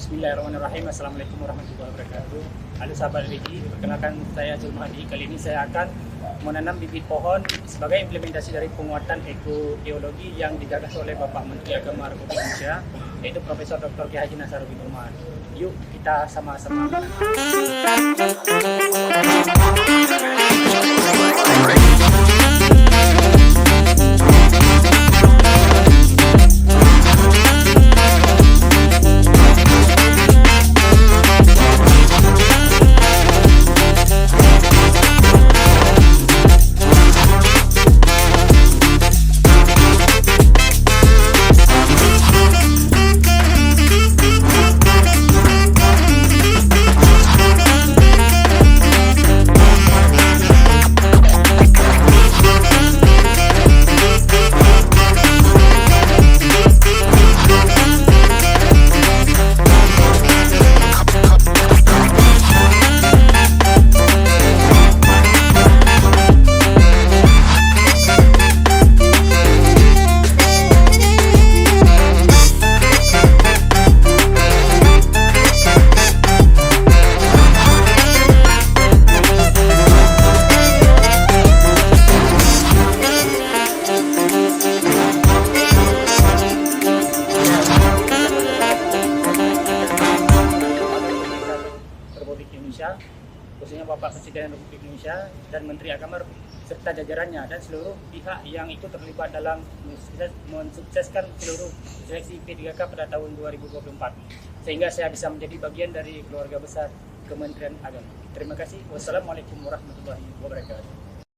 Bismillahirrahmanirrahim. Assalamualaikum warahmatullahi wabarakatuh. Halo sahabat Rigi, perkenalkan saya Zulmahdi. Kali ini saya akan menanam bibit pohon sebagai implementasi dari penguatan ekoteologi yang digagas oleh Bapak Menteri Agama Republik Indonesia, yaitu Profesor Dr. Kiai Haji Nasaruddin Umar. Yuk kita sama-sama. Indonesia, khususnya Bapak Presiden Republik Indonesia dan Menteri Agama serta jajarannya dan seluruh pihak yang ikut terlibat dalam mensukseskan seluruh seleksi P3K pada tahun 2024, sehingga saya bisa menjadi bagian dari keluarga besar Kementerian Agama. Terima kasih. Wassalamualaikum warahmatullahi wabarakatuh.